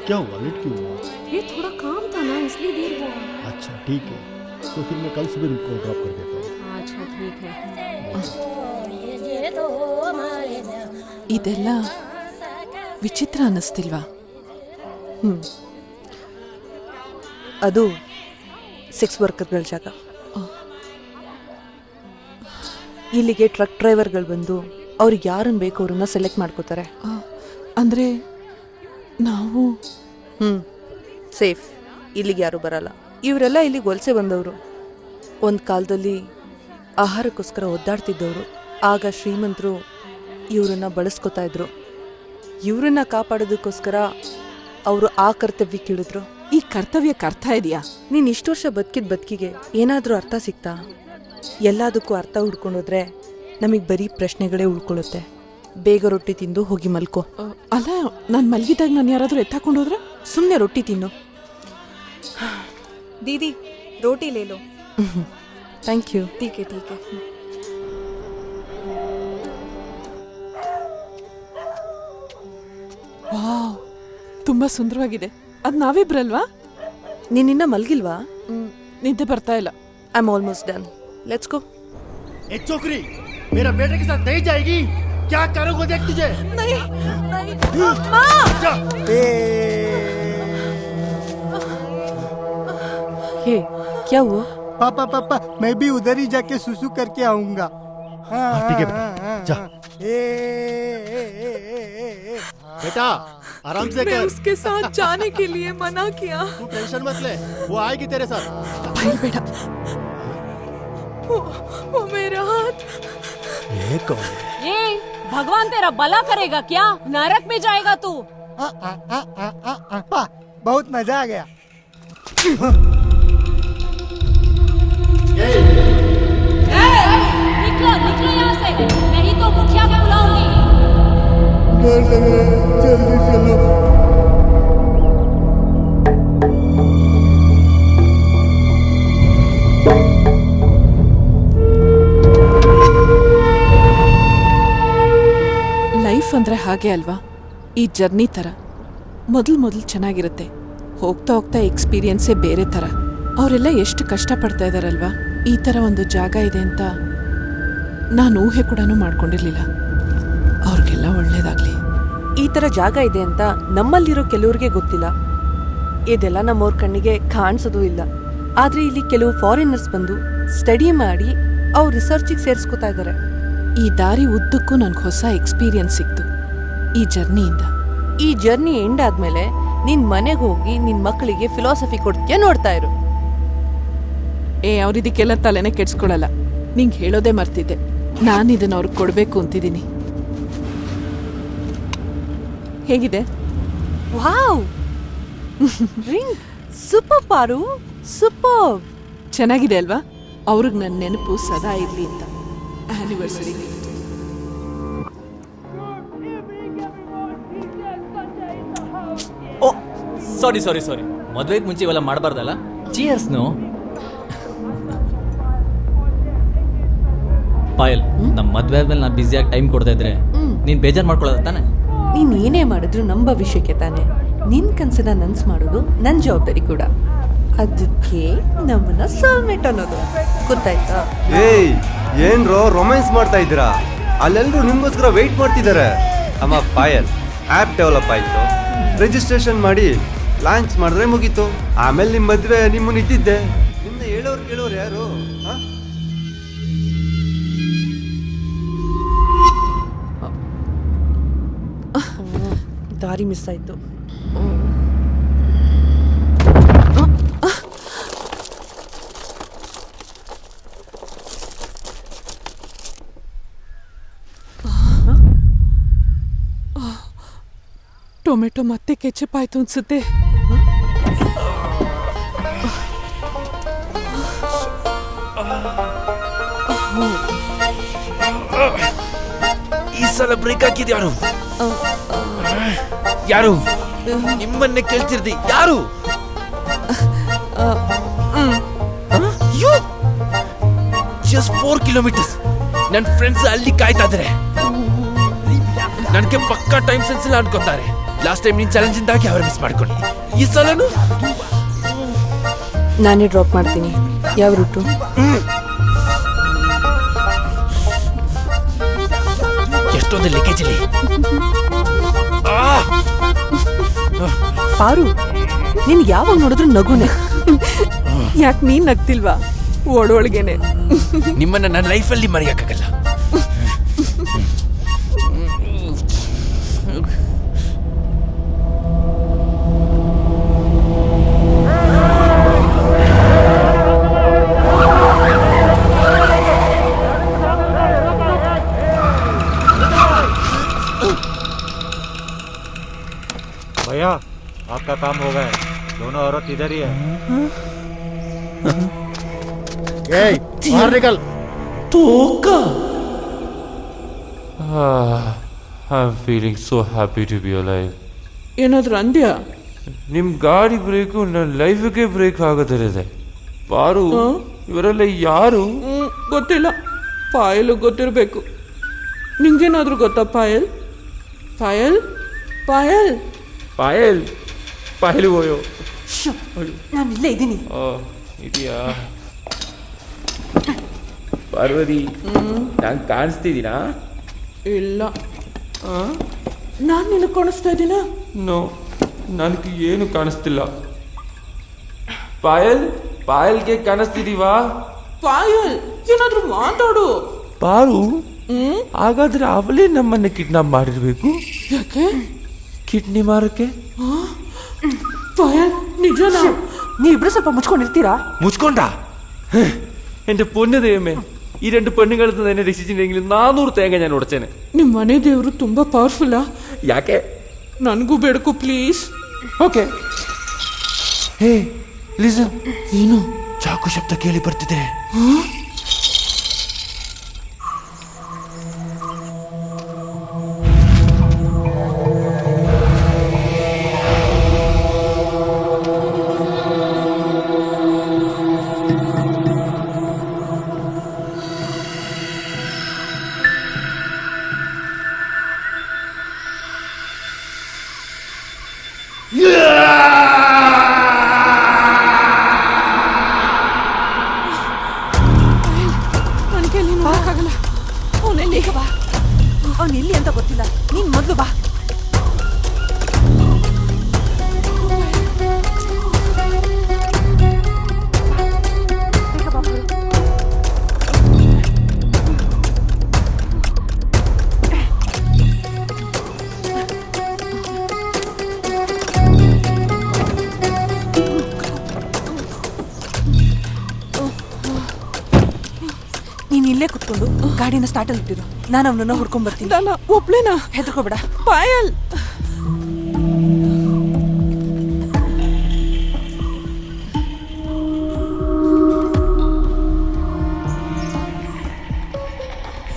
क्या हुआ, लेट क्यों हुआ? ये थोड़ा काम था ना इसलिए देर हुआ। अच्छा ठीक है, तो फिर मैं कल सुबह तुमको ड्रॉप कर देता हूँ। अच्छा ठीक है। ಇದೆಲ್ಲ ವಿಚಿತ್ರ ಅನ್ನಿಸ್ತಿಲ್ವಾ? ಅದು ಸೆಕ್ಸ್ ವರ್ಕರ್ಗಳ ಜಾಗ. ಇಲ್ಲಿಗೆ ಟ್ರಕ್ ಡ್ರೈವರ್ಗಳು ಬಂದು ಅವ್ರಿಗೆ ಯಾರನ್ನು ಬೇಕು ಅವ್ರನ್ನ ಸೆಲೆಕ್ಟ್ ಮಾಡ್ಕೋತಾರೆ. ಅಂದರೆ ನಾವು ಸೇಫ್. ಇಲ್ಲಿಗೆ ಯಾರು ಬರಲ್ಲ. ಇವರೆಲ್ಲ ಇಲ್ಲಿಗೆ ವಲಸೆ ಬಂದವರು. ಒಂದು ಕಾಲದಲ್ಲಿ ಆಹಾರಕ್ಕೋಸ್ಕರ ಒದ್ದಾಡ್ತಿದ್ದವರು. ಆಗ ಶ್ರೀಮಂತರು ಇವರನ್ನ ಬಳಸ್ಕೊತಾ ಇದ್ರು. ಇವರನ್ನ ಕಾಪಾಡೋದಕ್ಕೋಸ್ಕರ ಅವರು ಆ ಕರ್ತವ್ಯಕ್ಕೆ ಇಳಿದ್ರು. ಈ ಕರ್ತವ್ಯಕ್ಕೆ ಅರ್ಥ ಇದೆಯಾ? ನೀನು ಇಷ್ಟು ವರ್ಷ ಬದುಕಿದ ಬದುಕಿಗೆ ಏನಾದರೂ ಅರ್ಥ ಸಿಗ್ತಾ? ಎಲ್ಲದಕ್ಕೂ ಅರ್ಥ ಹುಡ್ಕೊಂಡೋದ್ರೆ ನಮಗೆ ಬರೀ ಪ್ರಶ್ನೆಗಳೇ ಉಳ್ಕೊಳ್ಳುತ್ತೆ. ಬೇಗ ರೊಟ್ಟಿ ತಿಂದು ಹೋಗಿ ಮಲ್ಕೋ. ಅಲ್ಲ, ನಾನು ಮಲಗಿದಾಗ ನಾನು ಯಾರಾದರೂ ಎತ್ತಾಕೊಂಡೋದ್ರೆ? ಸುಮ್ಮನೆ ರೊಟ್ಟಿ ತಿನ್ನು. दीदी रोटी ले लो. Thank you. ठीक है ठीक है. ವಾವ್, ತುಂಬ ಸುಂದರವಾಗಿದೆ. ಅದು ನಾವಿಬ್ರಲ್ವಾ? ನೀನಿನ್ನ ಮಲ್ಗಿಲ್ವಾ? ನಿದ್ದೆ ಬರ್ತಾ ಇಲ್ಲ. I am almost done. Let's go. ए छोकरी, मेरा बेटे के साथ नहीं जाएगी? क्या करोगे देख तुझे? नहीं. जा। हे, क्या हुआ? पापा पापा, मैं भी उधर ही जाके सुसु करके आऊंगा. ठीक है बेटा, जा। बेटा आराम से मैं कर, उसके साथ जाने के लिए मना किया. तू टेंशन मत ले, वो आएगी तेरे साथ. भाई बेटा, वो मेरा हाथ. ये कौन है? ये भगवान तेरा भला करेगा क्या? नरक में जाएगा तू. पा, बहुत मजा आ गया. निकलो निकलो यहाँ से, नहीं तो मुखिया को बुलाऊंगी. डर लग रहा है, जल्दी चलो. ಲೈಫ್ ಅಂದರೆ ಹಾಗೆ ಅಲ್ವಾ? ಈ ಜರ್ನಿ ಥರ ಮೊದಲು ಚೆನ್ನಾಗಿರುತ್ತೆ, ಹೋಗ್ತಾ ಹೋಗ್ತಾ ಎಕ್ಸ್ಪೀರಿಯನ್ಸೇ ಬೇರೆ ಥರ. ಅವರೆಲ್ಲ ಎಷ್ಟು ಕಷ್ಟಪಡ್ತಾ ಇದ್ದಾರಲ್ವಾ? ಈ ಥರ ಒಂದು ಜಾಗ ಇದೆ ಅಂತ ನಾನು ಊಹೆ ಕೂಡ ಮಾಡ್ಕೊಂಡಿರಲಿಲ್ಲ. ಅವ್ರಿಗೆಲ್ಲ ಒಳ್ಳೇದಾಗಲಿ. ಈ ಥರ ಜಾಗ ಇದೆ ಅಂತ ನಮ್ಮಲ್ಲಿರೋ ಕೆಲವ್ರಿಗೆ ಗೊತ್ತಿಲ್ಲ. ಇದೆಲ್ಲ ನಮ್ಮವ್ರ ಕಣ್ಣಿಗೆ ಕಾಣಿಸೋದು ಇಲ್ಲ. ಆದರೆ ಇಲ್ಲಿ ಕೆಲವು ಫಾರಿನರ್ಸ್ ಬಂದು ಸ್ಟಡಿ ಮಾಡಿ ಅವ್ರ ರಿಸರ್ಚಿಗೆ ಸೇರಿಸ್ಕೊತಾ ಇದ್ದಾರೆ. ಈ ದಾರಿ ಉದ್ದಕ್ಕೂ ನನಗೆ ಹೊಸ ಎಕ್ಸ್ಪೀರಿಯನ್ಸ್ ಸಿಕ್ತು ಈ ಜರ್ನಿಯಿಂದ. ಈ ಜರ್ನಿ ಎಂಡ್ ಆದ್ಮೇಲೆ ನಿನ್ ಮನೆಗೆ ಹೋಗಿ ನಿನ್ ಮಕ್ಕಳಿಗೆ ಫಿಲಾಸಫಿ ಕೊಡ್ತೀಯ, ನೋಡ್ತಾ ಇರು. ಅವ್ರಿದಕ್ಕೆಲ್ಲ ತಲೆನೇ ಕೆಡ್ಸ್ಕೊಳಲ್ಲ. ನಿಂಗೆ ಹೇಳೋದೇ ಮರ್ತಿದ್ದೆ, ನಾನು ಇದನ್ನು ಅವ್ರಿಗೆ ಕೊಡಬೇಕು ಅಂತಿದ್ದೀನಿ. ಹೇಗಿದೆ? ವಾವ್, ರಿಂಗ್ ಸೂಪರ್ ಪಾರು, ಸೂಪರ್. ಚೆನ್ನಾಗಿದೆ ಅಲ್ವಾ? ಅವ್ರಿಗೆ ನನ್ನ ನೆನಪು ಸದಾ ಇರಲಿ ಅಂತ. ಆನಿವರ್ಸರಿ ಓ ಸಾರಿ ಮದುವೆಗೆ ಮುಂಚೆ ಇವೆಲ್ಲ ಮಾಡಬಾರ್ದಲ್ಲ. ಚಿಯರ್ಸ್. ನೋ ಪಾಯಲ್, ನಮ್ಮ ಮದುವೆ ಆದ್ಮೇಲೆ ನಾನು ಬ್ಯುಸಿಯಾಗಿ ಟೈಮ್ ಕೊಡ್ತಾ ಇದ್ರೆ ನೀನು ಬೇಜಾರು ಮಾಡ್ಕೊಳ್ಳೋದ ತಾನೆ? ನೀನ್ ಏನೇ ಮಾಡಿದ್ರು ನಮ್ಮ ಭವಿಷ್ಯಕ್ಕೆ ತಾನೆ. ನಿನ್ ಕನ್ಸನ್ನ ನನ್ಸ್ ಮಾಡೋದು ನನ್ನ ಜವಾಬ್ದಾರಿ ಕೂಡ. ಅದಕ್ಕೆ ನಮ್ಮನ್ನ ಸೋಲ್ಮೇಟ್ ಅನ್ನೋದು ಗೊತ್ತಾಯ್ತಾ? ಏಯ್, ಏನ್ರೋ ರೊಮ್ಯಾನ್ಸ್ ಮಾಡ್ತಾ ಇದ್ದೀರಾ? ಅಲ್ಲೆಲ್ಲರೂ ನಿಮ್ಗೋಸ್ಕರ ವೆಯ್ಟ್ ಮಾಡ್ತಿದ್ದಾರೆ. ಅಮ್ಮ ಪಾಯಲ್, ಆ್ಯಪ್ ಡೆವಲಪ್ ಆಯಿತು, ರಿಜಿಸ್ಟ್ರೇಷನ್ ಮಾಡಿ ಲಾಂಚ್ ಮಾಡಿದ್ರೆ ಮುಗೀತು. ಆಮೇಲೆ ನಿಮ್ಮ ಮದುವೆ ನಿಮ್ಮನ್ನು ಇದ್ದಿದ್ದೆ. ನಿನ್ನ ಕೇಳೋರು ಯಾರು? ದಾರಿ ಮಿಸ್ ಆಯ್ತು. ಟೊಮೆಟೊ ಮತ್ತೆ ಕೆಚಪ್ ಆಯ್ತು ಅನ್ಸುತ್ತೆ. ಈ ಸಲ ಬ್ರೇಕ್ ಹಾಕಿದ್ ಯಾರು? ನಿಮ್ಮನ್ನೇ ಕೇಳ್ತಿರ್ದಿ. ಯಾರು? Just 4 kilometres. ನನ್ನ ಫ್ರೆಂಡ್ಸ್ ಅಲ್ಲಿ ಕಾಯ್ತಾ ಇದ್ದಾರೆ. ನನಗೆ ಪಕ್ಕಾ ಟೈಮ್ ಸೆನ್ಸ್ ಇಲ್ಲ ಅನ್ಕೋತಾರೆ. ಲಾಸ್ಟ್ ಟೈಮ್ ನೀನ್ ಚಾಲೆಂಜ್ ಇಂದಾಗಿ ಅವ್ರ ಮಿಸ್ ಮಾಡ್ಕೊಂಡು ಈ ಸಲನು ನಾನೇ ಡ್ರಾಪ್ ಮಾಡ್ತೀನಿ. ಯಾವ ರೂಟು? ಎಷ್ಟೊಂದು ಲೀಕೇಜ್ ಇಲ್ಲಿ. ಪಾರು, ನೀನ್ ಯಾವಾಗ ನೋಡಿದ್ರು ನಗುನೆ. ಯಾಕೆ ನೀನ್ ನಗ್ತಿಲ್ವಾ? ಒಳಗೇನೆ. ನಿಮ್ಮನ್ನ ನನ್ನ ಲೈಫಲ್ಲಿ ಮರೆಯಕ್ಕಾಗಲ್ಲ. भैया आपका काम हो गया है, दोनों औरत इधर ही है। ए, बाहर निकल। I'm feeling so happy to be alive. ಏನಾದ್ರೂ ಅಂದ್ಯಾ? ನಿಮ್ ಗಾಡಿ ಬ್ರೇಕು ನನ್ನ ಲೈಫಿಗೆ ಬ್ರೇಕ್ ಆಗೋದಿದೆ. ಪಾರು, ಇವರೆಲ್ಲ ಯಾರು? ಗೊತ್ತಿಲ್ಲ. ಪಾಯಲು ಗೊತ್ತಿರಬೇಕು. ನಿಂಗೇನಾದ್ರೂ ಗೊತ್ತಾ ಪಾಯಲ್? ಪಾಯಲ್ ಪಾಯಲ್ ಪಾಯಲ್ ಪಾಯಲ್ ಹೋಯೋ. ನಾನು ಇಲ್ಲೇ ಇದ್ದೀನಿ. ಇದೆಯಾ ಪಾರ್ವತಿ? ನಾನು ಕಾಣಿಸ್ತಿದ್ದೀನಾ? ಇಲ್ಲ. ನಾನು ನಿನಗೆ ಕಾಣಿಸ್ತಾ ಇದ್ದೀನ? ನೋ, ನನಗೆ ಏನು ಕಾಣಿಸ್ತಿಲ್ಲ. ಪಾಯಲ್, ಪಾಯಲ್ಗೆ ಕಾಣಿಸ್ತಿದೀವಾ? ಪಾಯಲ್, ಏನಾದ್ರೂ ಮಾತಾಡು. ಪಾರು, ಹಾಗಾದ್ರೆ ಅವಳೇ ನಮ್ಮನ್ನ ಕಿಡ್ನಾಪ್ ಮಾಡಿರ್ಬೇಕು. ಯಾಕೆ? ಕಿಡ್ನಿ ಮಾರಕ್ಕೆ. ಪಾಯಲ್, ನಿಜನಾ? ನೀವಿಬ್ರು ಸ್ವಲ್ಪ ಮುಚ್ಕೊಂಡಿರ್ತೀರಾ? മുച്ചുകൊണ്ട എന്റെ പൊന്നു ദൈവമേ, ഈ രണ്ട് പെണ്ണുങ്ങളിൽ നിന്ന് എന്നെ രക്ഷിച്ചിട്ടുണ്ടെങ്കിൽ 400 തേങ്ങ ഞാൻ ഉടച്ചേനെ. ನಿಮ್ಮ ಮನೆ ದೇವರು ತುಂಬಾ ಪವರ್ಫುಲ್ಲಾ? ಯಾಕೆ? ನನಗೂ ಬೇಡಕು ಪ್ಲೀಸ್. ಓಕೆ. Hey listen. ಏನು? ಚಾಕು ಶಬ್ದ ಕೇಳಿ ಬರ್ತಿದೆ. ನನ್ನ ಕೈಲಿ ನೋಡಕ್ಕಾಗಲ್ಲ. ಅವನಲ್ಲಿ ಬಾ, ಅವ್ನು ಎಲ್ಲಿ ಅಂತ ಗೊತ್ತಿಲ್ಲ. ನೀನ್ ಮೊದಲು ಬಾ. ನೀನ್ ಇಲ್ಲೇ ಕುತ್ಕೊಂಡು ಗಾಡಿನ ಸ್ಟಾರ್ಟಲ್ಲಿ ಇಟ್ಟಿರು. ನಾನು ಅವನನ್ನ ಹುಡ್ಕೊಂಡ್ ಬರ್ತೀನಿ. ನಾನು ಒಬ್ಳೇನಾ? ಹೆದರ್ಕೋಬೇಡ. ಪಾಯಲ್